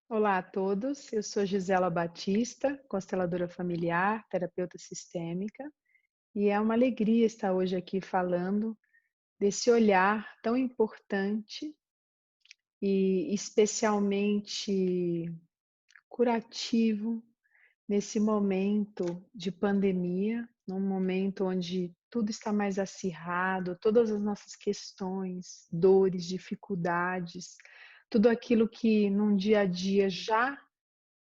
Olá a todos, eu sou Gisela Batista, consteladora familiar, terapeuta sistêmica, e é uma alegria estar hoje aqui falando desse olhar tão importante e especialmente curativo nesse momento de pandemia, num momento onde tudo está mais acirrado, todas as nossas questões, dores, dificuldades, tudo aquilo que num dia a dia já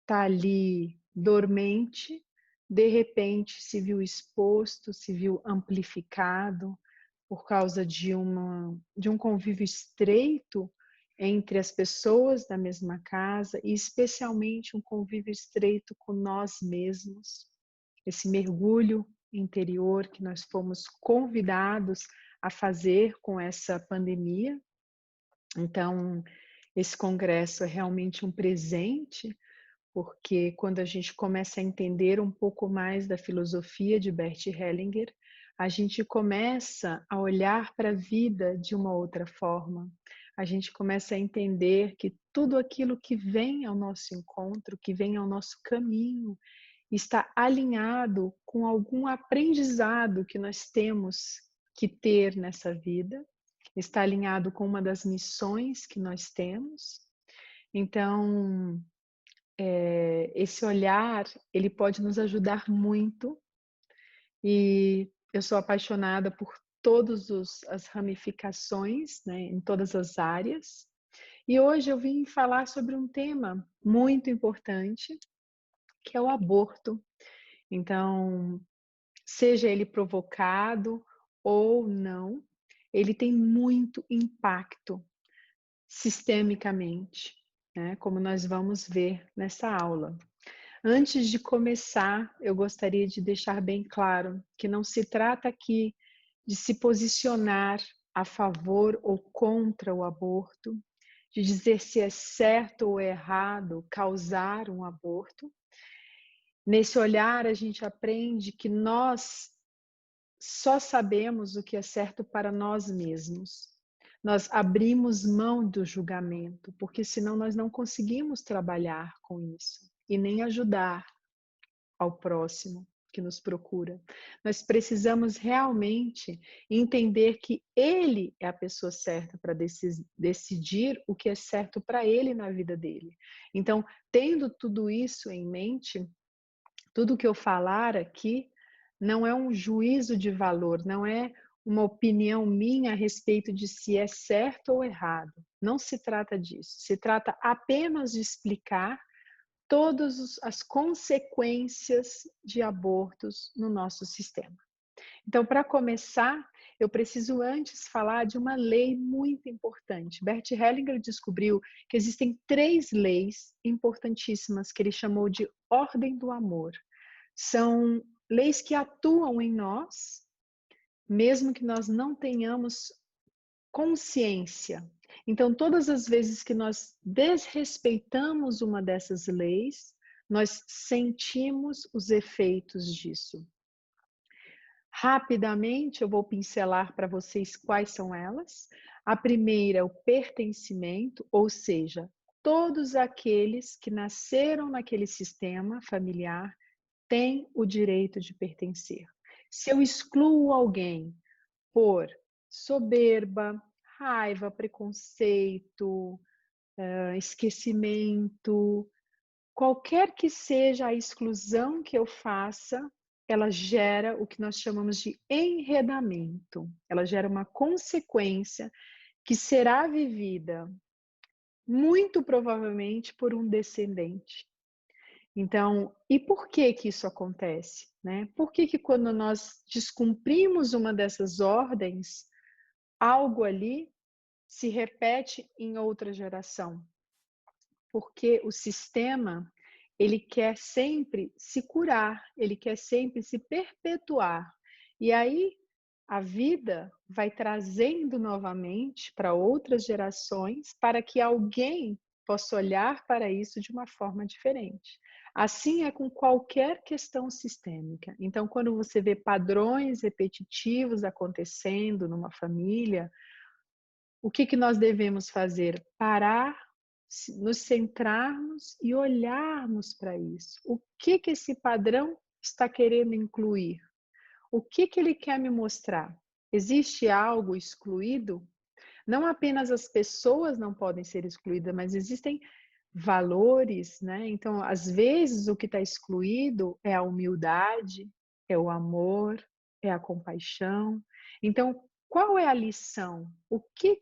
está ali dormente, de repente se viu exposto, se viu amplificado por causa de um convívio estreito entre as pessoas da mesma casa e especialmente um convívio estreito com nós mesmos, esse mergulho interior que nós fomos convidados a fazer com essa pandemia. Então, esse congresso é realmente um presente porque quando a gente começa a entender um pouco mais da filosofia de Bert Hellinger, a gente começa a olhar para a vida de uma outra forma. A gente começa a entender que tudo aquilo que vem ao nosso encontro, que vem ao nosso caminho, está alinhado com algum aprendizado que nós temos que ter nessa vida, está alinhado com uma das missões que nós temos. Então, esse olhar, ele pode nos ajudar muito e eu sou apaixonada por todas as ramificações, né, em todas as áreas. E hoje eu vim falar sobre um tema muito importante, que é o aborto. Então, seja ele provocado ou não, ele tem muito impacto sistemicamente, né, como nós vamos ver nessa aula. Antes de começar, eu gostaria de deixar bem claro que não se trata aqui de se posicionar a favor ou contra o aborto, de dizer se é certo ou errado causar um aborto. Nesse olhar, a gente aprende que nós só sabemos o que é certo para nós mesmos. Nós abrimos mão do julgamento, porque senão nós não conseguimos trabalhar com isso e nem ajudar ao próximo que nos procura. Nós precisamos realmente entender que ele é a pessoa certa para decidir o que é certo para ele na vida dele. Então, tendo tudo isso em mente, tudo que eu falar aqui não é um juízo de valor, não é uma opinião minha a respeito de se é certo ou errado. Não se trata disso. Se trata apenas de explicar todas as consequências de abortos no nosso sistema. Então, para começar, eu preciso antes falar de uma lei muito importante. Bert Hellinger descobriu que existem 3 leis importantíssimas que ele chamou de ordem do amor. São leis que atuam em nós, mesmo que nós não tenhamos consciência. Então, todas as vezes que nós desrespeitamos uma dessas leis, nós sentimos os efeitos disso. Rapidamente, eu vou pincelar para vocês quais são elas. A primeira é o pertencimento, ou seja, todos aqueles que nasceram naquele sistema familiar têm o direito de pertencer. Se eu excluo alguém por soberba, raiva, preconceito, esquecimento, qualquer que seja a exclusão que eu faça, ela gera o que nós chamamos de enredamento. Ela gera uma consequência que será vivida muito provavelmente por um descendente. Então, e por que que isso acontece, né? Por que que quando nós descumprimos uma dessas ordens, algo ali se repete em outra geração? Porque o sistema, ele quer sempre se curar, ele quer sempre se perpetuar. E aí a vida vai trazendo novamente para outras gerações para que alguém possa olhar para isso de uma forma diferente. Assim é com qualquer questão sistêmica. Então, quando você vê padrões repetitivos acontecendo numa família, o que que nós devemos fazer? Parar, nos centrarmos e olharmos para isso. O que esse padrão está querendo incluir? O que ele quer me mostrar? Existe algo excluído? Não apenas as pessoas não podem ser excluídas, mas existem valores, né? Então, às vezes, o que está excluído é a humildade, é o amor, é a compaixão. Então, qual é a lição? O que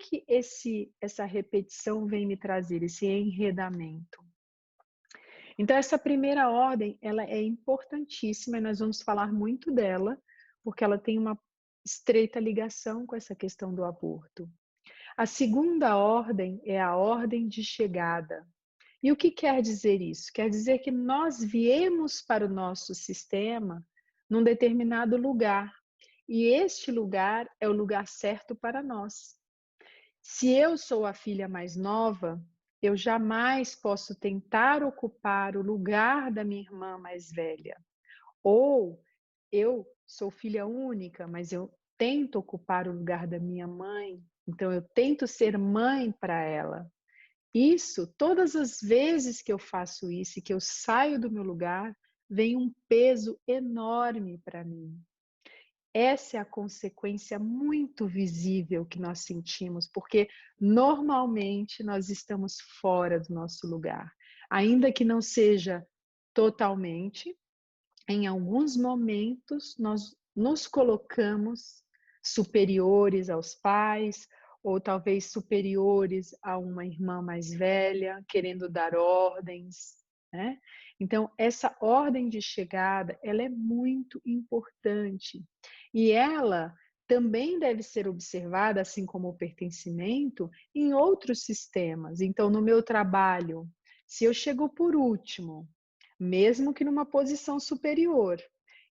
essa repetição vem me trazer, esse enredamento? Então, essa primeira ordem, ela é importantíssima e nós vamos falar muito dela, porque ela tem uma estreita ligação com essa questão do aborto. A segunda ordem é a ordem de chegada. E o que quer dizer isso? Quer dizer que nós viemos para o nosso sistema num determinado lugar. E este lugar é o lugar certo para nós. Se eu sou a filha mais nova, eu jamais posso tentar ocupar o lugar da minha irmã mais velha. Ou eu sou filha única, mas eu tento ocupar o lugar da minha mãe, então eu tento ser mãe para ela. Isso, todas as vezes que eu faço isso e que eu saio do meu lugar, vem um peso enorme para mim. Essa é a consequência muito visível que nós sentimos, porque normalmente nós estamos fora do nosso lugar. Ainda que não seja totalmente, em alguns momentos nós nos colocamos superiores aos pais, ou talvez superiores a uma irmã mais velha, querendo dar ordens, né? Então, essa ordem de chegada, ela é muito importante. E ela também deve ser observada, assim como o pertencimento, em outros sistemas. Então, no meu trabalho, se eu chego por último, mesmo que numa posição superior,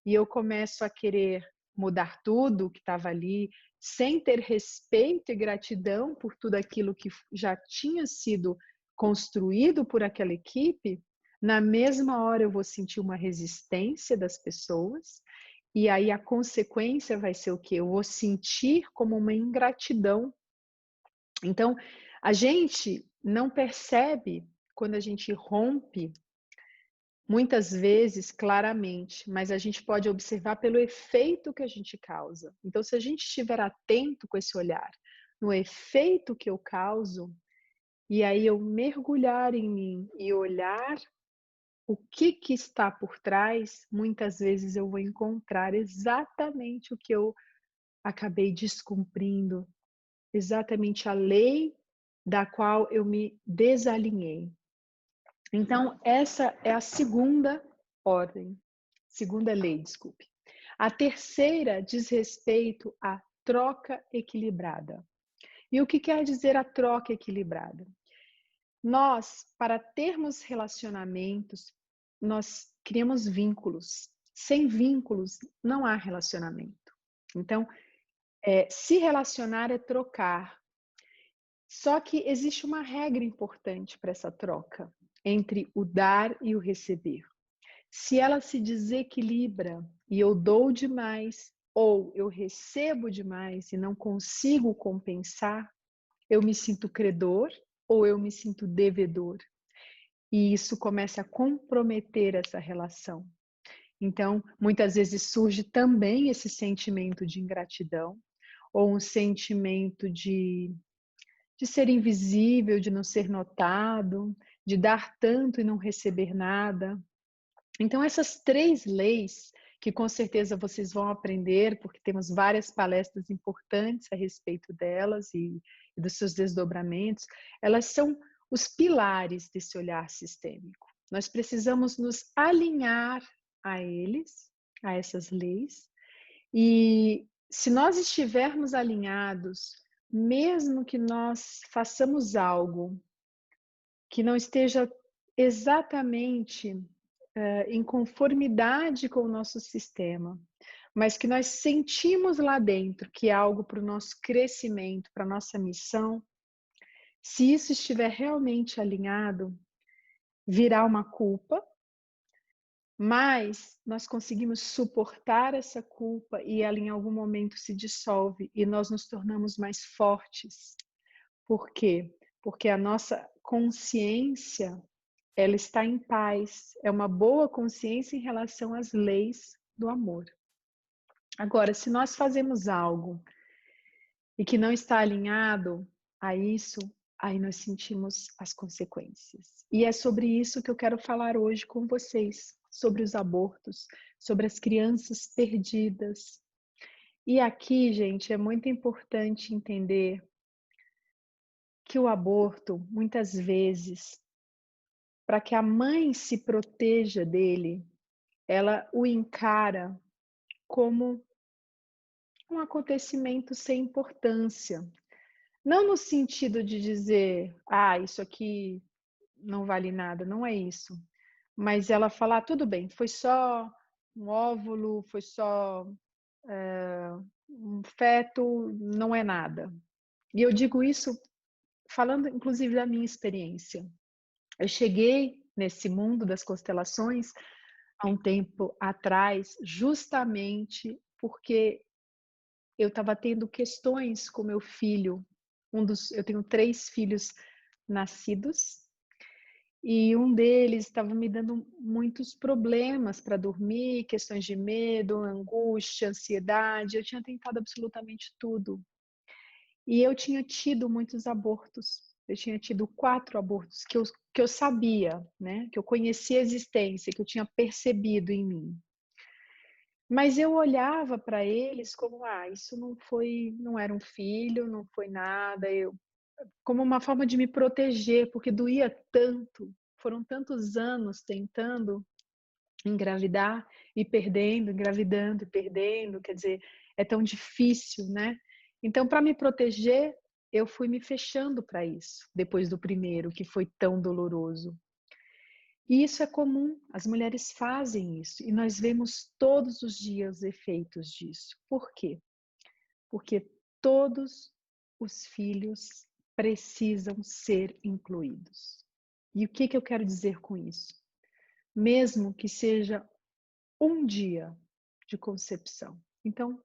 e eu começo a querer mudar tudo que estava ali, sem ter respeito e gratidão por tudo aquilo que já tinha sido construído por aquela equipe, na mesma hora eu vou sentir uma resistência das pessoas, e aí a consequência vai ser o quê? Eu vou sentir como uma ingratidão. Então, a gente não percebe quando a gente rompe muitas vezes, claramente, mas a gente pode observar pelo efeito que a gente causa. Então, se a gente estiver atento com esse olhar no efeito que eu causo, e aí eu mergulhar em mim e olhar o que está por trás, muitas vezes eu vou encontrar exatamente o que eu acabei descumprindo, exatamente a lei da qual eu me desalinhei. Então, essa é a segunda ordem, segunda lei, desculpe. A terceira diz respeito à troca equilibrada. E o que quer dizer a troca equilibrada? Nós, para termos relacionamentos, nós criamos vínculos. Sem vínculos, não há relacionamento. Então, se relacionar é trocar. Só que existe uma regra importante para essa troca entre o dar e o receber. Se ela se desequilibra e eu dou demais ou eu recebo demais e não consigo compensar, eu me sinto credor ou eu me sinto devedor. E isso começa a comprometer essa relação. Então, muitas vezes surge também esse sentimento de ingratidão ou um sentimento de ser invisível, de não ser notado, de dar tanto e não receber nada. Então, essas três leis, que com certeza vocês vão aprender, porque temos várias palestras importantes a respeito delas e dos seus desdobramentos, elas são os pilares desse olhar sistêmico. Nós precisamos nos alinhar a eles, a essas leis, e se nós estivermos alinhados, mesmo que nós façamos algo que não esteja exatamente em conformidade com o nosso sistema, mas que nós sentimos lá dentro que é algo para o nosso crescimento, para a nossa missão, se isso estiver realmente alinhado, virá uma culpa, mas nós conseguimos suportar essa culpa e ela em algum momento se dissolve e nós nos tornamos mais fortes. Por quê? porque a nossa consciência, ela está em paz, é uma boa consciência em relação às leis do amor. Agora, se nós fazemos algo e que não está alinhado a isso, aí nós sentimos as consequências. E é sobre isso que eu quero falar hoje com vocês, sobre os abortos, sobre as crianças perdidas. E aqui, gente, é muito importante entender que o aborto, muitas vezes, para que a mãe se proteja dele, ela o encara como um acontecimento sem importância. Não no sentido de dizer, isso aqui não vale nada, não é isso. Mas ela fala, tudo bem, foi só um óvulo, foi só um feto, não é nada. E eu digo isso falando inclusive da minha experiência. Eu cheguei nesse mundo das constelações há um tempo atrás, justamente porque eu estava tendo questões com meu filho. Eu tenho 3 filhos nascidos e um deles estava me dando muitos problemas para dormir, questões de medo, angústia, ansiedade. Eu tinha tentado absolutamente tudo. E eu tinha tido muitos abortos. Eu tinha tido 4 abortos que eu sabia, né? Que eu conhecia a existência, que eu tinha percebido em mim. Mas eu olhava para eles como, isso não era um filho, não foi nada, como uma forma de me proteger, porque doía tanto. Foram tantos anos tentando engravidar e perdendo, engravidando e perdendo, quer dizer, é tão difícil, né? Então, para me proteger, eu fui me fechando para isso, depois do primeiro, que foi tão doloroso. E isso é comum, as mulheres fazem isso, e nós vemos todos os dias efeitos disso. Por quê? Porque todos os filhos precisam ser incluídos. E o que eu quero dizer com isso? Mesmo que seja um dia de concepção. Então,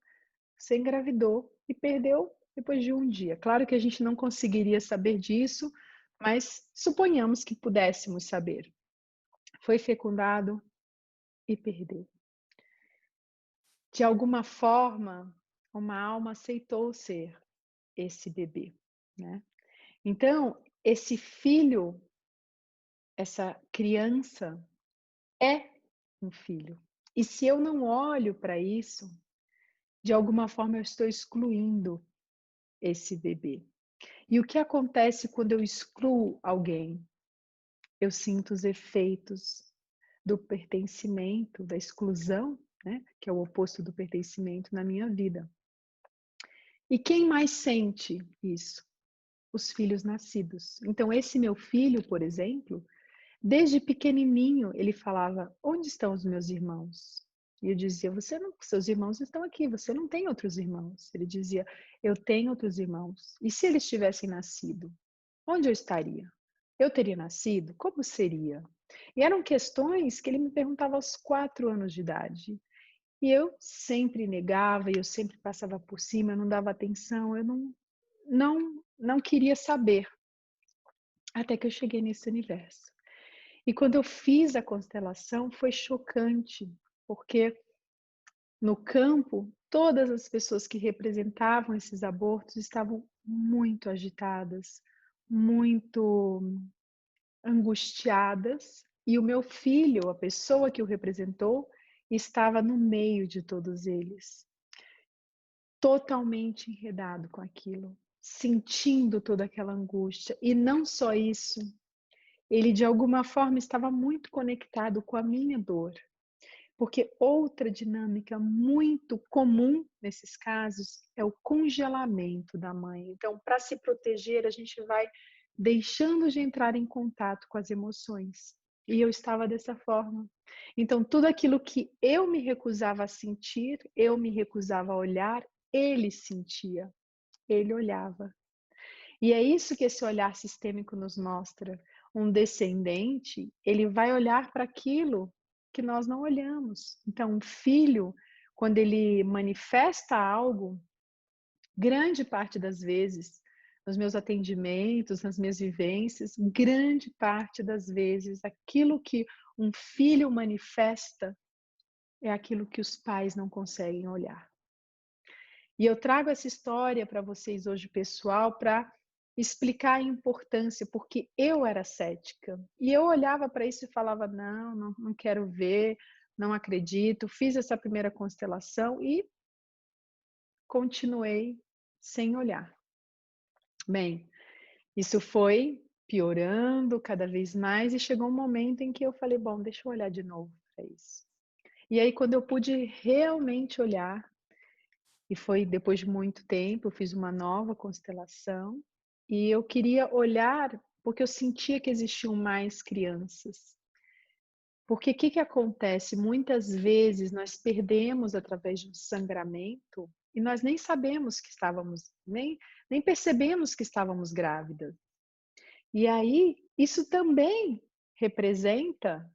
você engravidou e perdeu depois de um dia. Claro que a gente não conseguiria saber disso, mas suponhamos que pudéssemos saber. Foi fecundado e perdeu. De alguma forma, uma alma aceitou ser esse bebê, né? Então, esse filho, essa criança, é um filho. E se eu não olho para isso, de alguma forma eu estou excluindo esse bebê. E o que acontece quando eu excluo alguém? Eu sinto os efeitos do pertencimento, da exclusão, né? Que é o oposto do pertencimento na minha vida. E quem mais sente isso? Os filhos nascidos. Então, esse meu filho, por exemplo, desde pequenininho, ele falava, onde estão os meus irmãos? E eu dizia, seus irmãos estão aqui, você não tem outros irmãos. Ele dizia, eu tenho outros irmãos. E se eles tivessem nascido, onde eu estaria? Eu teria nascido? Como seria? E eram questões que ele me perguntava aos 4 anos de idade. E eu sempre negava, eu sempre passava por cima, eu não dava atenção, eu não queria saber. Até que eu cheguei nesse universo. E quando eu fiz a constelação, foi chocante, porque no campo, todas as pessoas que representavam esses abortos estavam muito agitadas, muito angustiadas, e o meu filho, a pessoa que o representou, estava no meio de todos eles, totalmente enredado com aquilo, sentindo toda aquela angústia. E não só isso, ele de alguma forma estava muito conectado com a minha dor. Porque outra dinâmica muito comum nesses casos é o congelamento da mãe. Então, para se proteger, a gente vai deixando de entrar em contato com as emoções. E eu estava dessa forma. Então, tudo aquilo que eu me recusava a sentir, eu me recusava a olhar, ele sentia, ele olhava. E é isso que esse olhar sistêmico nos mostra. Um descendente, ele vai olhar para aquilo que nós não olhamos. Então, um filho, quando ele manifesta algo, grande parte das vezes, nos meus atendimentos, nas minhas vivências, grande parte das vezes, aquilo que um filho manifesta é aquilo que os pais não conseguem olhar. E eu trago essa história para vocês hoje, pessoal, para explicar a importância, porque eu era cética. E eu olhava para isso e falava: não quero ver, não acredito. Fiz essa primeira constelação e continuei sem olhar. Bem, isso foi piorando cada vez mais e chegou um momento em que eu falei: bom, deixa eu olhar de novo para isso. E aí, quando eu pude realmente olhar, e foi depois de muito tempo, eu fiz uma nova constelação e eu queria olhar porque eu sentia que existiam mais crianças. Porque o que que acontece? Muitas vezes nós perdemos através de um sangramento e nós nem sabemos que estávamos, nem percebemos que estávamos grávidas. E aí, isso também representa,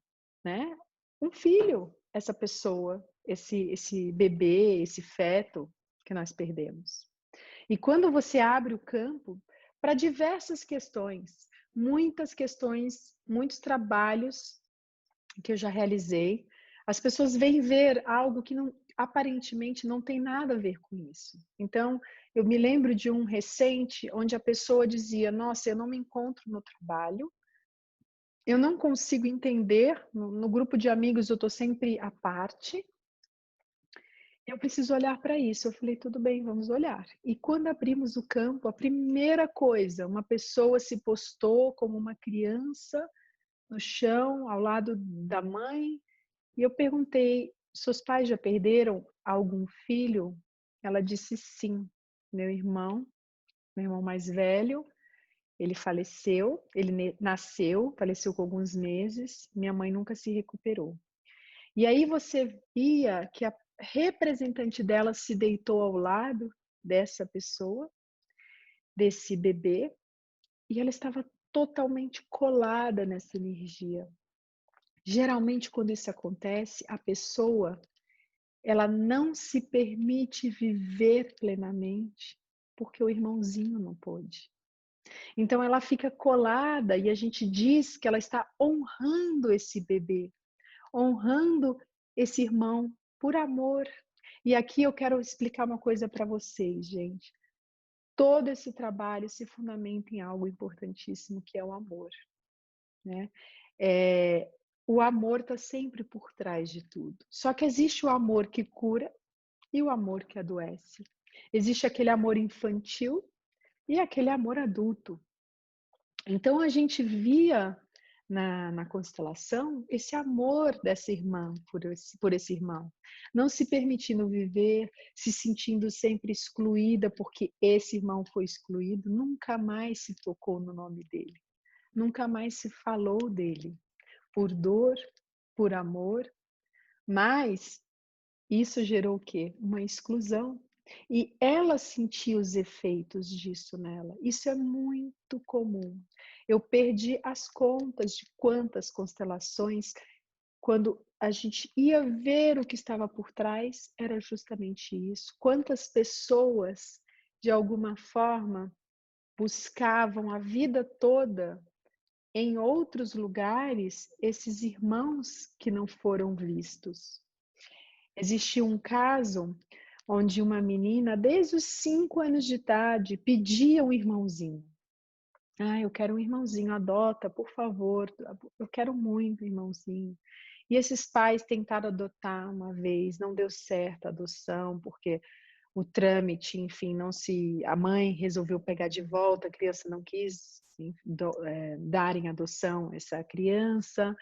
né, um filho, essa pessoa, esse bebê, esse feto que nós perdemos. E quando você abre o campo para diversas questões, muitos trabalhos que eu já realizei, as pessoas vêm ver algo que não, aparentemente não tem nada a ver com isso. Então, eu me lembro de um recente onde a pessoa dizia: nossa, eu não me encontro no trabalho, eu não consigo entender, no grupo de amigos eu estou sempre à parte, eu preciso olhar para isso. Eu falei: tudo bem, vamos olhar. E quando abrimos o campo, a primeira coisa, uma pessoa se postou como uma criança no chão, ao lado da mãe, e eu perguntei: seus pais já perderam algum filho? Ela disse: sim, meu irmão mais velho, ele faleceu, ele nasceu, faleceu com alguns meses, minha mãe nunca se recuperou. E aí você via que a representante dela se deitou ao lado dessa pessoa, desse bebê, e ela estava totalmente colada nessa energia. Geralmente, quando isso acontece, a pessoa ela não se permite viver plenamente porque o irmãozinho não pôde. Então ela fica colada e a gente diz que ela está honrando esse bebê, honrando esse irmão por amor. E aqui eu quero explicar uma coisa para vocês, gente. Todo esse trabalho se fundamenta em algo importantíssimo, que é o amor, né? O amor está sempre por trás de tudo. Só que existe o amor que cura e o amor que adoece. Existe aquele amor infantil e aquele amor adulto. Então a gente via na constelação esse amor dessa irmã por esse irmão, não se permitindo viver, se sentindo sempre excluída porque esse irmão foi excluído, nunca mais se tocou no nome dele, nunca mais se falou dele, por dor, por amor, mas isso gerou o quê? Uma exclusão. E ela sentia os efeitos disso nela. Isso é muito comum. Eu perdi as contas de quantas constelações, quando a gente ia ver o que estava por trás, era justamente isso. Quantas pessoas, de alguma forma, buscavam a vida toda em outros lugares esses irmãos que não foram vistos. Existiu um caso onde uma menina, desde os 5 anos de idade, pedia um irmãozinho. Ah, eu quero um irmãozinho, adota, por favor, eu quero muito um irmãozinho. E esses pais tentaram adotar uma vez, não deu certo a adoção, porque o trâmite, enfim, a mãe resolveu pegar de volta, a criança não quis, enfim, dar em adoção essa criança.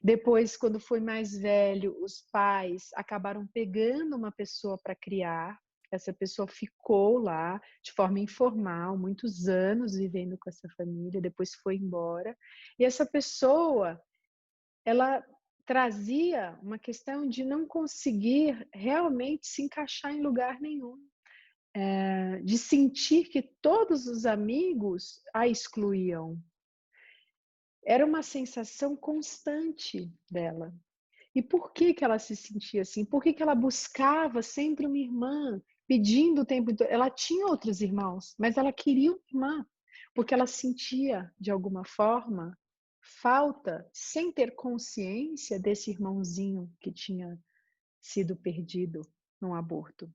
Depois, quando foi mais velho, os pais acabaram pegando uma pessoa para criar. Essa pessoa ficou lá de forma informal, muitos anos vivendo com essa família, depois foi embora. E essa pessoa, ela trazia uma questão de não conseguir realmente se encaixar em lugar nenhum, de sentir que todos os amigos a excluíam. Era uma sensação constante dela. E por que que ela se sentia assim? Por que que ela buscava sempre uma irmã, pedindo o tempo todo? Ela tinha outros irmãos, mas ela queria uma irmã. porque ela sentia, de alguma forma, falta, sem ter consciência desse irmãozinho que tinha sido perdido num aborto.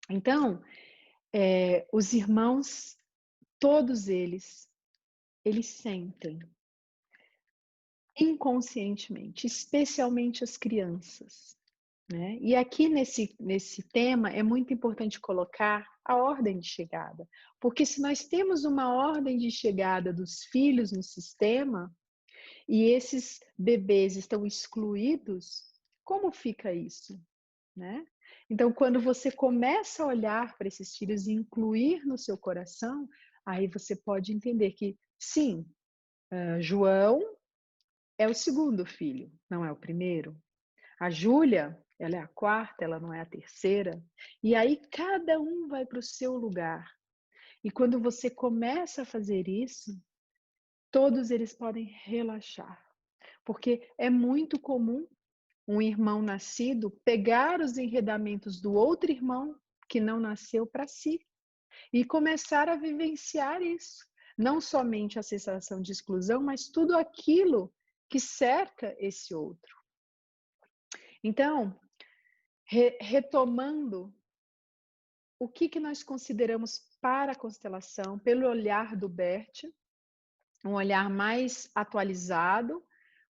Então, os irmãos, todos eles sentem inconscientemente, especialmente as crianças, né? E aqui nesse tema é muito importante colocar a ordem de chegada, porque se nós temos uma ordem de chegada dos filhos no sistema e esses bebês estão excluídos, como fica isso, né? Então, quando você começa a olhar para esses filhos e incluir no seu coração, aí você pode entender que, sim, João é o segundo filho, não é o primeiro. A Júlia, ela é a quarta, ela não é a terceira. E aí cada um vai para o seu lugar. E quando você começa a fazer isso, todos eles podem relaxar. Porque é muito comum um irmão nascido pegar os enredamentos do outro irmão que não nasceu para si e começar a vivenciar isso. Não somente a sensação de exclusão, mas tudo aquilo que cerca esse outro. Então, retomando, o que nós consideramos para a constelação, pelo olhar do Bert, um olhar mais atualizado,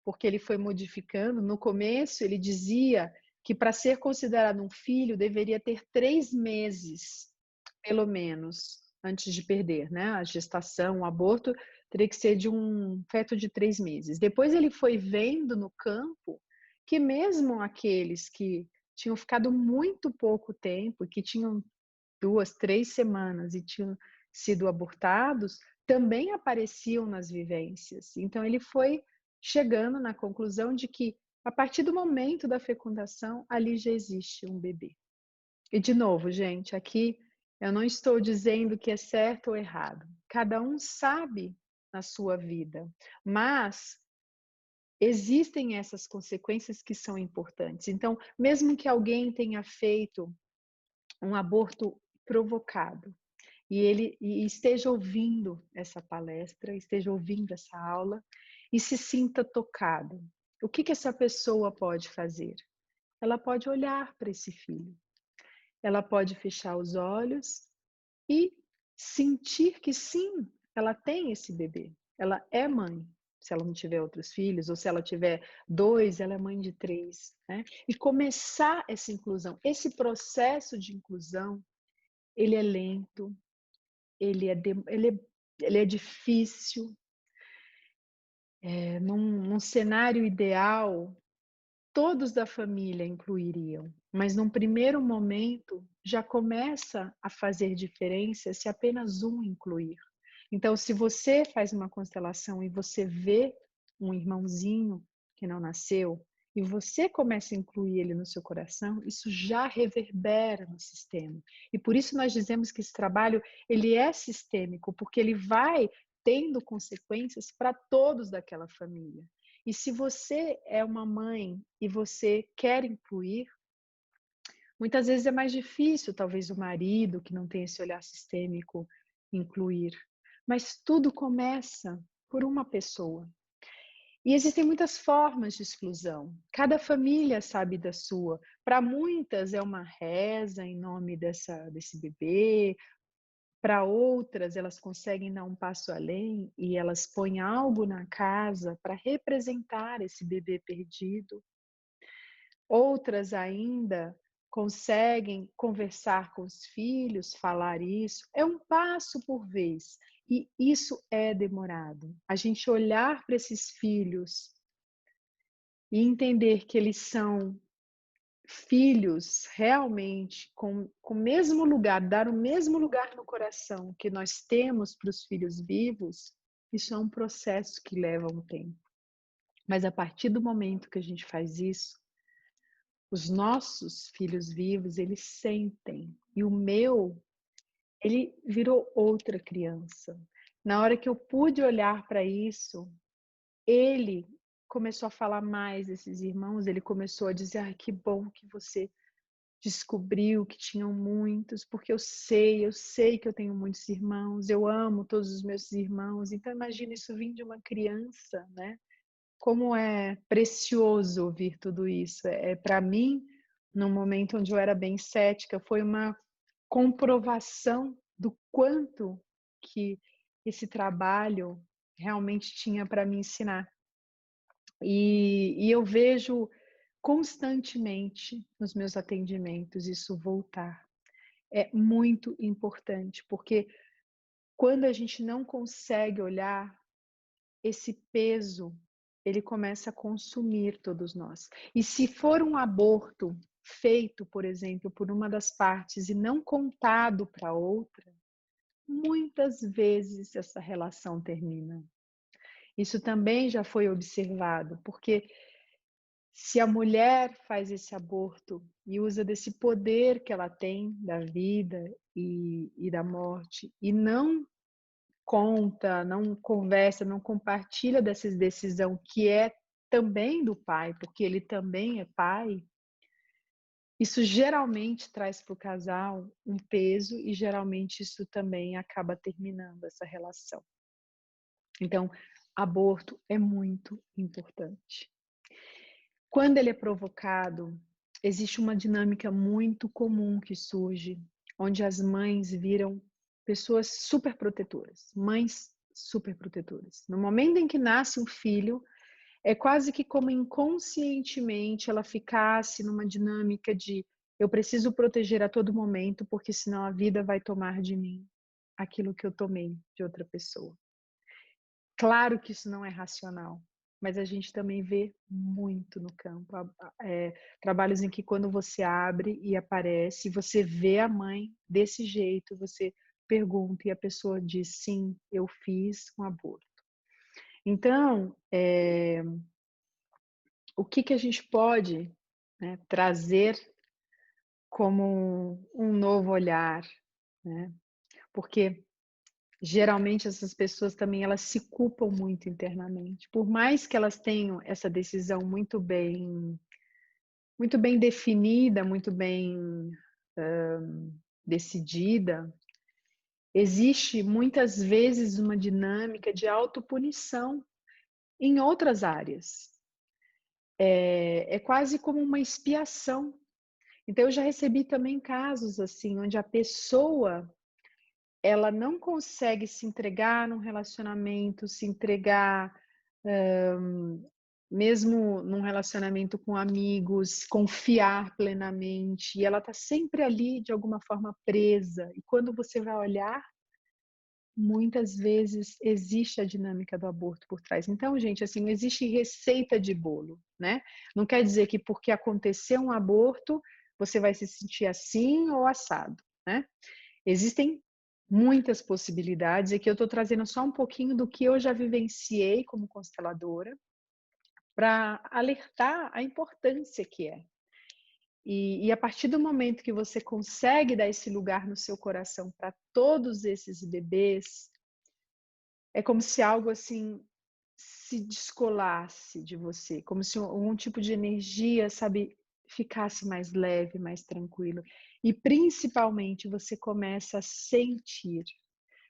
porque ele foi modificando. No começo, ele dizia que para ser considerado um filho, deveria ter 3 meses, pelo menos, antes de perder, né? A gestação, o aborto, teria que ser de um feto de 3 meses. Depois ele foi vendo no campo que mesmo aqueles que tinham ficado muito pouco tempo, que tinham 2, 3 semanas e tinham sido abortados, também apareciam nas vivências. Então ele foi chegando na conclusão de que a partir do momento da fecundação, ali já existe um bebê. E de novo, gente, aqui eu não estou dizendo que é certo ou errado. Cada um sabe na sua vida, mas existem essas consequências que são importantes. Então, mesmo que alguém tenha feito um aborto provocado e esteja ouvindo essa palestra, esteja ouvindo essa aula e se sinta tocado, o que essa pessoa pode fazer? Ela pode olhar para esse filho, ela pode fechar os olhos e sentir que sim, ela tem esse bebê, ela é mãe. Se ela não tiver outros filhos, ou se ela tiver 2, ela é mãe de 3, né? E começar essa inclusão. Esse processo de inclusão, ele é lento, ele é difícil. Num cenário ideal, todos da família incluiriam, mas num primeiro momento já começa a fazer diferença se apenas um incluir. Então, se você faz uma constelação e você vê um irmãozinho que não nasceu, e você começa a incluir ele no seu coração, isso já reverbera no sistema. E por isso nós dizemos que esse trabalho ele é sistêmico, porque ele vai tendo consequências para todos daquela família. E se você é uma mãe e você quer incluir, muitas vezes é mais difícil, talvez o marido que não tem esse olhar sistêmico incluir. Mas tudo começa por uma pessoa. E existem muitas formas de exclusão. Cada família sabe da sua. Para muitas é uma reza em nome desse bebê. Para outras, elas conseguem dar um passo além e elas põem algo na casa para representar esse bebê perdido. Outras ainda conseguem conversar com os filhos, falar isso. É um passo por vez. E isso é demorado. A gente olhar para esses filhos e entender que eles são filhos realmente com o mesmo lugar, dar o mesmo lugar no coração que nós temos para os filhos vivos, isso é um processo que leva um tempo. Mas a partir do momento que a gente faz isso, os nossos filhos vivos, eles sentem. E o meu, ele virou outra criança. Na hora que eu pude olhar para isso, ele começou a falar mais desses irmãos, ele começou a dizer, que bom que você descobriu que tinham muitos, porque eu sei que eu tenho muitos irmãos, eu amo todos os meus irmãos. Então imagina isso vindo de uma criança, né? Como é precioso ouvir tudo isso. Para mim, num momento onde eu era bem cética, foi uma comprovação do quanto que esse trabalho realmente tinha para me ensinar. E eu vejo constantemente nos meus atendimentos isso voltar. É muito importante, porque quando a gente não consegue olhar, esse peso, ele começa a consumir todos nós. E se for um aborto feito, por exemplo, por uma das partes e não contado para outra, muitas vezes essa relação termina. Isso também já foi observado, porque se a mulher faz esse aborto e usa desse poder que ela tem da vida e da morte e não conta, não conversa, não compartilha dessa decisão que é também do pai, porque ele também é pai, isso geralmente traz para o casal um peso e geralmente isso também acaba terminando essa relação. Então, aborto é muito importante. Quando ele é provocado, existe uma dinâmica muito comum que surge, onde as mães viram pessoas super protetoras, mães super protetoras. No momento em que nasce um filho, é quase que como inconscientemente ela ficasse numa dinâmica de eu preciso proteger a todo momento, porque senão a vida vai tomar de mim aquilo que eu tomei de outra pessoa. Claro que isso não é racional, mas a gente também vê muito no campo. Trabalhos em que quando você abre e aparece, você vê a mãe desse jeito, você pergunta e a pessoa diz, sim, eu fiz um aborto. Então, o que a gente pode, né, trazer como um novo olhar, né? Porque geralmente essas pessoas também elas se culpam muito internamente. Por mais que elas tenham essa decisão muito bem definida, muito bem decidida, existe muitas vezes uma dinâmica de autopunição em outras áreas. É quase como uma expiação. Então eu já recebi também casos assim, onde a pessoa ela não consegue se entregar num relacionamento, se entregar mesmo num relacionamento com amigos, confiar plenamente, e ela está sempre ali de alguma forma presa. E quando você vai olhar, muitas vezes existe a dinâmica do aborto por trás. Então, gente, assim, não existe receita de bolo, né? Não quer dizer que porque aconteceu um aborto, você vai se sentir assim ou assado, né? Existem muitas possibilidades, e aqui eu estou trazendo só um pouquinho do que eu já vivenciei como consteladora, para alertar a importância que é. E a partir do momento que você consegue dar esse lugar no seu coração para todos esses bebês, é como se algo assim se descolasse de você, como se algum tipo de energia, sabe, ficasse mais leve, mais tranquilo. E principalmente você começa a sentir,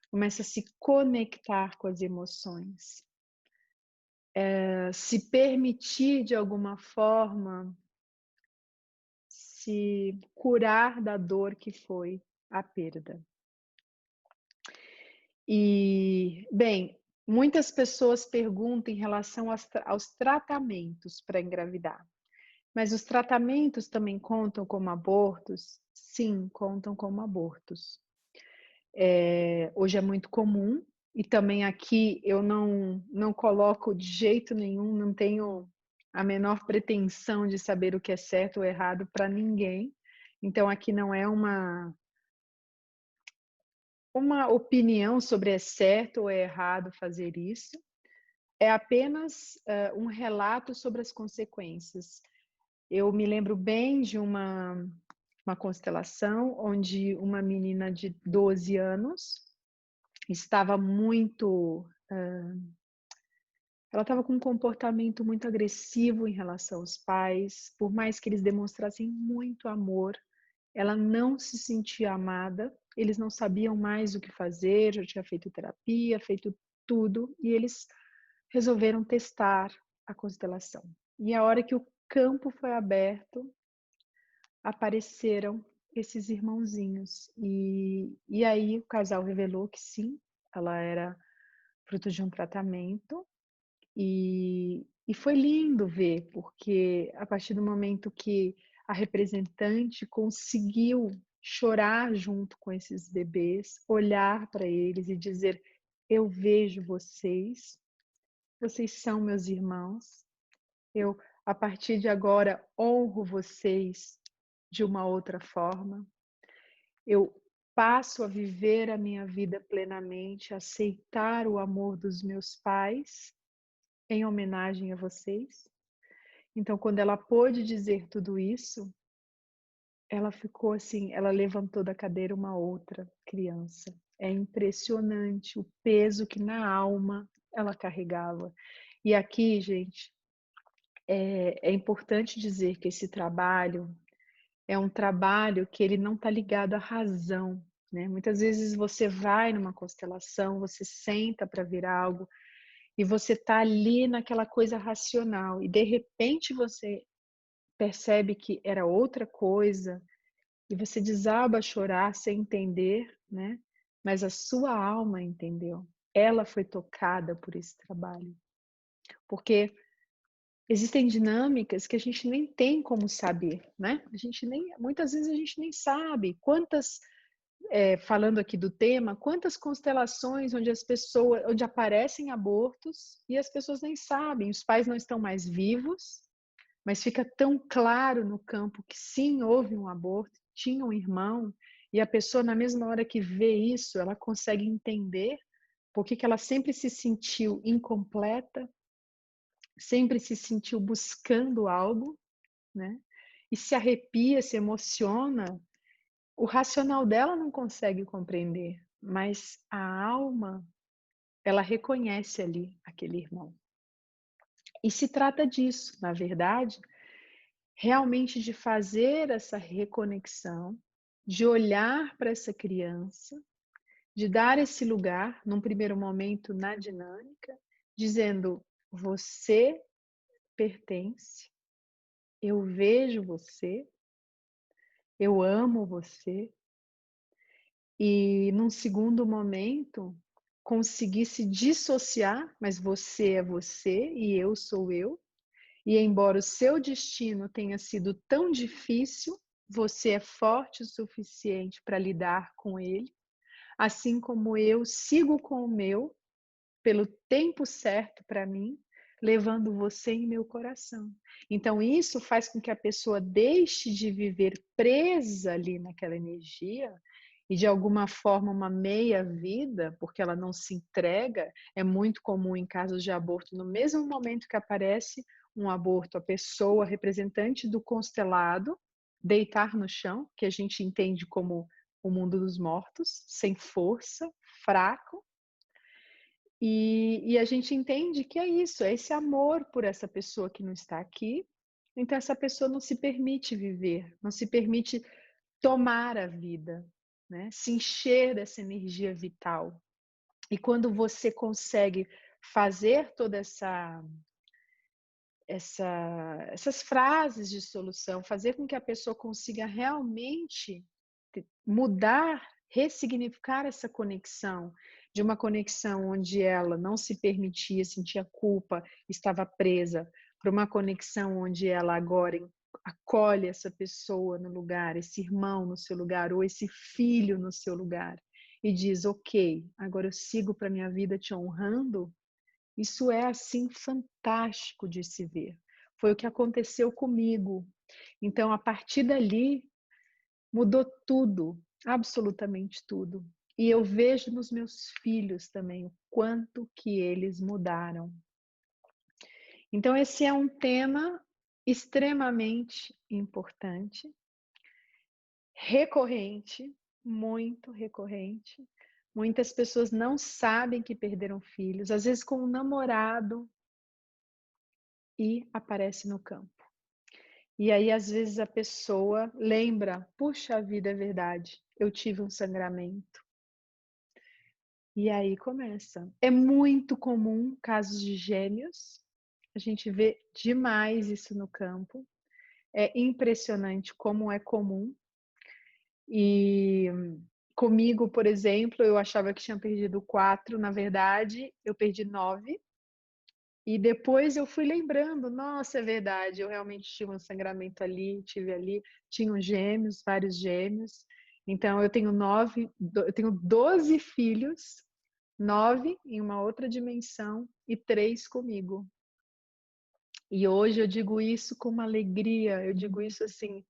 começa a se conectar com as emoções, se permitir de alguma forma se curar da dor que foi a perda. E, bem, muitas pessoas perguntam em relação aos tratamentos para engravidar. Mas os tratamentos também contam como abortos? Sim, contam como abortos. Hoje é muito comum, e também aqui eu não coloco de jeito nenhum, não tenho a menor pretensão de saber o que é certo ou errado para ninguém. Então aqui não é uma opinião sobre é certo ou é errado fazer isso, é apenas um relato sobre as consequências. Eu me lembro bem de uma constelação onde uma menina de 12 anos estava muito... ela estava com um comportamento muito agressivo em relação aos pais, por mais que eles demonstrassem muito amor, ela não se sentia amada, eles não sabiam mais o que fazer, já tinha feito terapia, feito tudo, e eles resolveram testar a constelação. E a hora que o campo foi aberto, apareceram esses irmãozinhos. E aí o casal revelou que sim, ela era fruto de um tratamento. E foi lindo ver, porque a partir do momento que a representante conseguiu chorar junto com esses bebês, olhar para eles e dizer: eu vejo vocês, vocês são meus irmãos, eu, a partir de agora, honro vocês de uma outra forma. Eu passo a viver a minha vida plenamente, aceitar o amor dos meus pais em homenagem a vocês. Então, quando ela pôde dizer tudo isso, ela ficou assim, ela levantou da cadeira uma outra criança. É impressionante o peso que na alma ela carregava. E aqui, gente, é importante dizer que esse trabalho é um trabalho que ele não está ligado à razão, né? Muitas vezes você vai numa constelação, você senta para ver algo e você está ali naquela coisa racional e de repente você percebe que era outra coisa e você desaba a chorar sem entender, né? Mas a sua alma entendeu. Ela foi tocada por esse trabalho. Porque existem dinâmicas que a gente nem tem como saber, né? Muitas vezes a gente nem sabe quantas, falando aqui do tema, quantas constelações onde aparecem abortos e as pessoas nem sabem, os pais não estão mais vivos, mas fica tão claro no campo que sim, houve um aborto, tinha um irmão, e a pessoa na mesma hora que vê isso, ela consegue entender por que ela sempre se sentiu incompleta, sempre se sentiu buscando algo, né? E se arrepia, se emociona. O racional dela não consegue compreender, mas a alma, ela reconhece ali aquele irmão. E se trata disso, na verdade, realmente de fazer essa reconexão, de olhar para essa criança, de dar esse lugar, num primeiro momento, na dinâmica, dizendo: você pertence, eu vejo você, eu amo você, e num segundo momento, conseguir se dissociar, mas você é você e eu sou eu, e embora o seu destino tenha sido tão difícil, você é forte o suficiente para lidar com ele, assim como eu sigo com o meu, pelo tempo certo para mim, levando você em meu coração. Então, isso faz com que a pessoa deixe de viver presa ali naquela energia e, de alguma forma, uma meia-vida, porque ela não se entrega. É muito comum em casos de aborto, no mesmo momento que aparece um aborto, a pessoa, representante do constelado, deitar no chão, que a gente entende como o mundo dos mortos, sem força, fraco, e a gente entende que é isso, é esse amor por essa pessoa que não está aqui. Então, essa pessoa não se permite viver, não se permite tomar a vida, né? Se encher dessa energia vital. E quando você consegue fazer toda essas frases de solução, fazer com que a pessoa consiga realmente mudar, ressignificar essa conexão, de uma conexão onde ela não se permitia, sentia culpa, estava presa, para uma conexão onde ela agora acolhe essa pessoa no lugar, esse irmão no seu lugar, ou esse filho no seu lugar, e diz: ok, agora eu sigo para minha vida te honrando. Isso é assim fantástico de se ver. Foi o que aconteceu comigo. Então, a partir dali, mudou tudo, absolutamente tudo. E eu vejo nos meus filhos também o quanto que eles mudaram. Então, esse é um tema extremamente importante, recorrente, muito recorrente. Muitas pessoas não sabem que perderam filhos, às vezes com um namorado, e aparece no campo. E aí, às vezes, a pessoa lembra, puxa vida, é verdade, eu tive um sangramento. E aí começa. É muito comum casos de gêmeos, a gente vê demais isso no campo. É impressionante como é comum. E comigo, por exemplo, eu achava que tinha perdido 4, na verdade, eu perdi 9. E depois eu fui lembrando, nossa, é verdade, eu realmente tive um sangramento ali, tive ali, tinham gêmeos, vários gêmeos. Então eu tenho 9, eu tenho 12 filhos, 9 em uma outra dimensão e 3 comigo. E hoje eu digo isso com uma alegria, eu digo isso assim,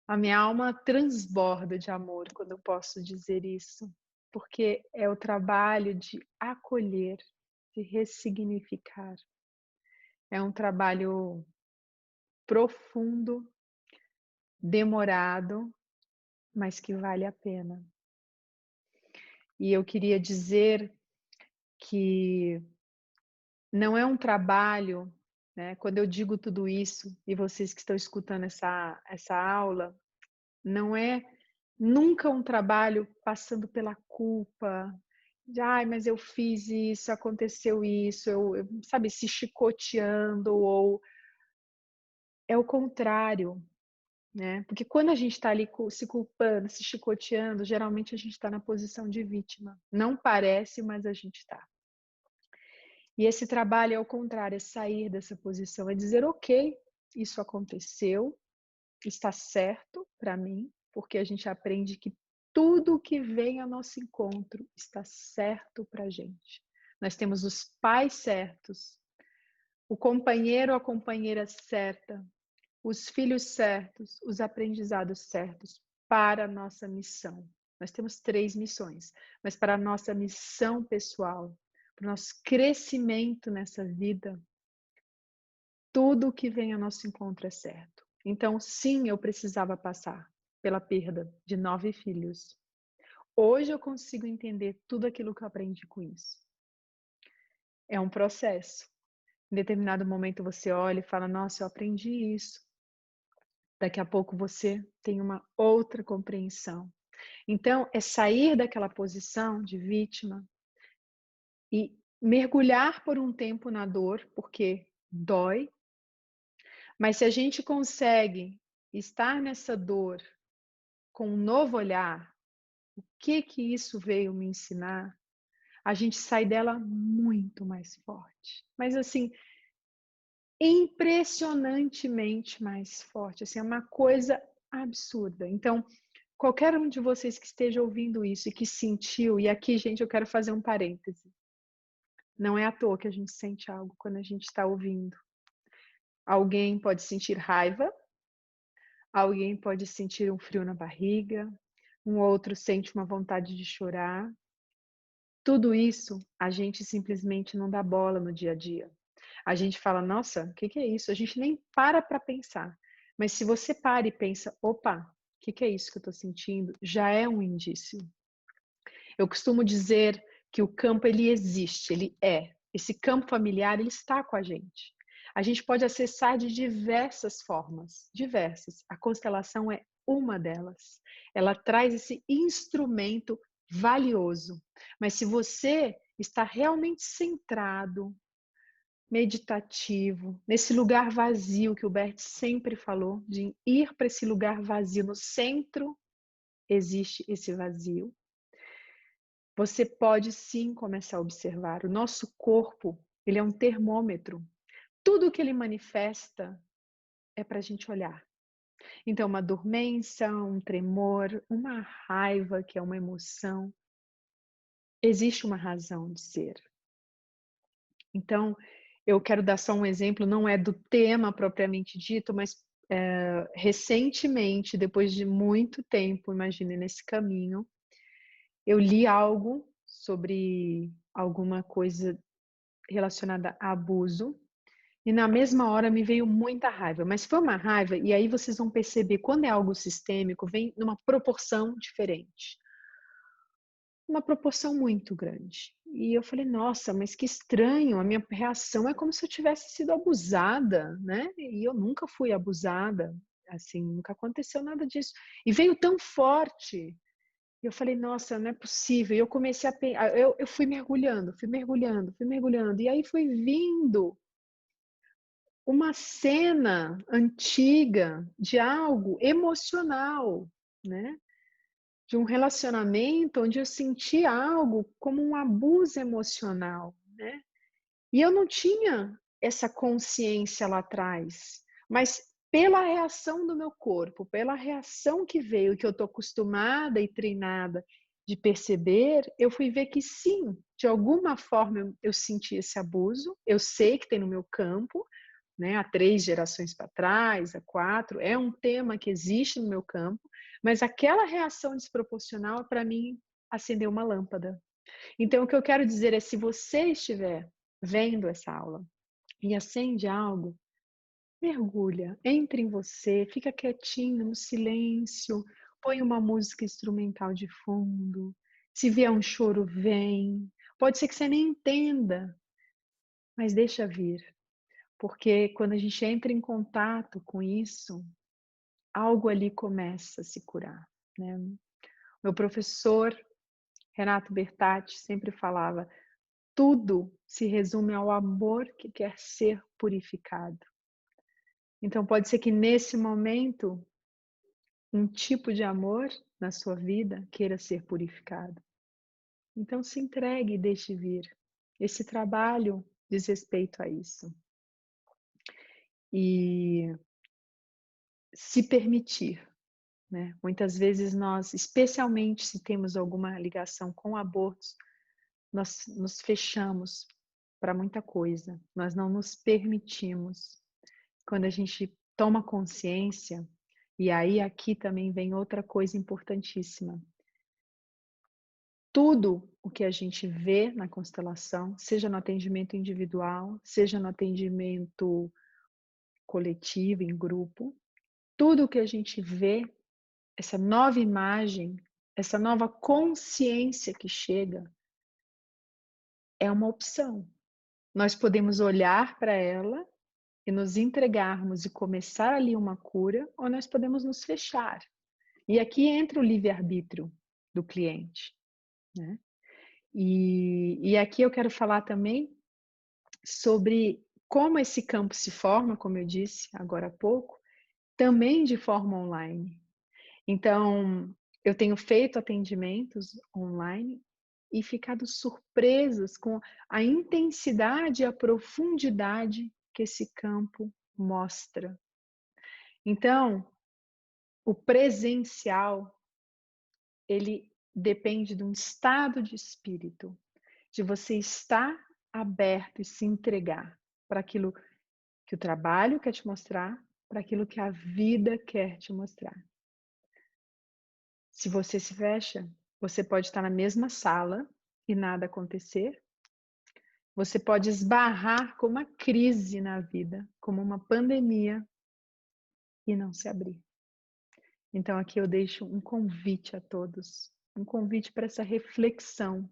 a minha alma transborda de amor quando eu posso dizer isso, porque é o trabalho de acolher, de ressignificar. É um trabalho profundo, demorado, mas que vale a pena. E eu queria dizer que não é um trabalho, né? Quando eu digo tudo isso, e vocês que estão escutando essa aula, não é nunca um trabalho passando pela culpa, de ai, mas eu fiz isso, aconteceu isso, sabe, se chicoteando, ou é o contrário, né? Porque quando a gente está ali se culpando, se chicoteando, geralmente a gente está na posição de vítima. Não parece, mas a gente está. E esse trabalho é o contrário, é sair dessa posição, é dizer, ok, isso aconteceu, está certo para mim, porque a gente aprende que tudo que vem ao nosso encontro está certo para a gente. Nós temos os pais certos, o companheiro ou a companheira certa, os filhos certos, os aprendizados certos para a nossa missão. Nós temos 3 missões, mas para a nossa missão pessoal, para o nosso crescimento nessa vida, tudo que vem ao nosso encontro é certo. Então, sim, eu precisava passar pela perda de 9 filhos. Hoje eu consigo entender tudo aquilo que eu aprendi com isso. É um processo. Em determinado momento você olha e fala, nossa, eu aprendi isso. Daqui a pouco você tem uma outra compreensão. Então, é sair daquela posição de vítima e mergulhar por um tempo na dor, porque dói. Mas se a gente consegue estar nessa dor com um novo olhar, o que isso veio me ensinar? A gente sai dela muito mais forte. Mas assim, impressionantemente mais forte. Assim, é uma coisa absurda. Então, qualquer um de vocês que esteja ouvindo isso e que sentiu, e aqui, gente, eu quero fazer um parêntese. Não é à toa que a gente sente algo quando a gente está ouvindo. Alguém pode sentir raiva, alguém pode sentir um frio na barriga, um outro sente uma vontade de chorar. Tudo isso a gente simplesmente não dá bola no dia a dia. A gente fala, nossa, o que é isso? A gente nem para pensar. Mas se você para e pensa, opa, o que é isso que eu estou sentindo? Já é um indício. Eu costumo dizer que o campo, ele existe, ele é. Esse campo familiar, ele está com a gente. A gente pode acessar de diversas formas, diversas. A constelação é uma delas. Ela traz esse instrumento valioso. Mas se você está realmente centrado, meditativo, nesse lugar vazio que o Bert sempre falou, de ir para esse lugar vazio, no centro existe esse vazio. Você pode sim começar a observar. O nosso corpo, ele é um termômetro. Tudo que ele manifesta é para a gente olhar. Então, uma dormência, um tremor, uma raiva, que é uma emoção, existe uma razão de ser. Então, eu quero dar só um exemplo, não é do tema propriamente dito, mas recentemente, depois de muito tempo, imagine, nesse caminho, eu li algo sobre alguma coisa relacionada a abuso, e na mesma hora me veio muita raiva, mas foi uma raiva, e aí vocês vão perceber, quando é algo sistêmico, vem numa proporção diferente. uma proporção muito grande. E eu falei: "Nossa, mas que estranho, a minha reação é como se eu tivesse sido abusada, né, e eu nunca fui abusada, assim, nunca aconteceu nada disso". E veio tão forte, e eu falei: "Nossa, não é possível". E eu comecei eu fui mergulhando, fui mergulhando, fui mergulhando, e aí foi vindo uma cena antiga de algo emocional, né, de um relacionamento onde eu senti algo como um abuso emocional, né. E eu não tinha essa consciência lá atrás, mas pela reação do meu corpo, pela reação que veio, que eu estou acostumada e treinada de perceber, eu fui ver que sim, de alguma forma eu senti esse abuso, eu sei que tem no meu campo, né, há 3 gerações para trás, há 4, é um tema que existe no meu campo, mas aquela reação desproporcional, para mim, acendeu uma lâmpada. Então o que eu quero dizer é, se você estiver vendo essa aula e acende algo, mergulha, entre em você, fica quietinho, no silêncio, põe uma música instrumental de fundo, se vier um choro, vem. Pode ser que você nem entenda, mas deixa vir. Porque quando a gente entra em contato com isso, algo ali começa a se curar, né. Meu professor, Renato Bertatti, sempre falava: "Tudo se resume ao amor que quer ser purificado". Então pode ser que nesse momento, um tipo de amor na sua vida queira ser purificado. Então se entregue e deixe vir. Esse trabalho diz respeito a isso. E se permitir. Né? Muitas vezes nós, especialmente se temos alguma ligação com abortos, nós nos fechamos para muita coisa, nós não nos permitimos. Quando a gente toma consciência, e aí aqui também vem outra coisa importantíssima. Tudo o que a gente vê na constelação, seja no atendimento individual, seja no atendimento coletivo, em grupo, tudo o que a gente vê, essa nova imagem, essa nova consciência que chega, é uma opção. Nós podemos olhar para ela e nos entregarmos e começar ali uma cura, ou nós podemos nos fechar. E aqui entra o livre-arbítrio do cliente, né? E aqui eu quero falar também sobre como esse campo se forma, como eu disse agora há pouco, também de forma online. Então, eu tenho feito atendimentos online e ficado surpresas com a intensidade e a profundidade que esse campo mostra. Então, o presencial, ele depende de um estado de espírito, de você estar aberto e se entregar para aquilo que o trabalho quer te mostrar, para aquilo que a vida quer te mostrar. Se você se fecha, você pode estar na mesma sala e nada acontecer. Você pode esbarrar com uma crise na vida, como uma pandemia, e não se abrir. Então aqui eu deixo um convite a todos, um convite para essa reflexão.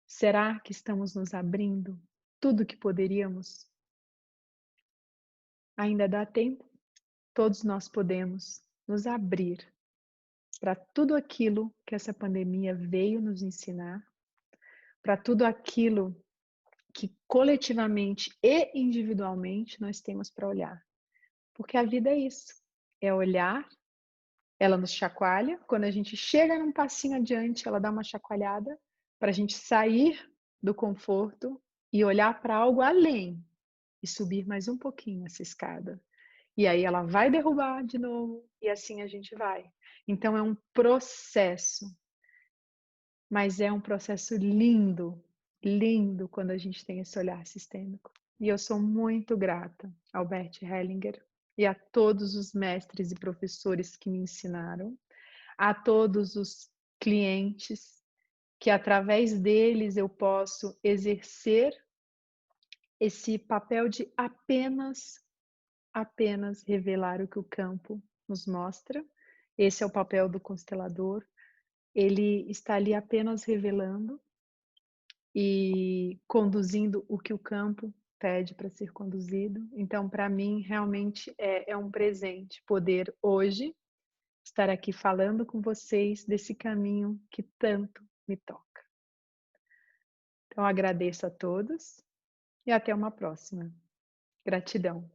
Será que estamos nos abrindo tudo que poderíamos? Ainda dá tempo? Todos nós podemos nos abrir para tudo aquilo que essa pandemia veio nos ensinar, para tudo aquilo que coletivamente e individualmente nós temos para olhar. Porque a vida é isso, é olhar, ela nos chacoalha, quando a gente chega num passinho adiante, ela dá uma chacoalhada para a gente sair do conforto e olhar para algo além e subir mais um pouquinho essa escada. E aí ela vai derrubar de novo e assim a gente vai. Então é um processo, mas é um processo lindo, lindo quando a gente tem esse olhar sistêmico. E eu sou muito grata ao Bert Hellinger e a todos os mestres e professores que me ensinaram, a todos os clientes que através deles eu posso exercer esse papel de apenas revelar o que o campo nos mostra. Esse é o papel do constelador. ele está ali apenas revelando e conduzindo o que o campo pede para ser conduzido. Então, para mim, realmente é um presente poder hoje estar aqui falando com vocês desse caminho que tanto me toca. Então, agradeço a todos e até uma próxima. Gratidão.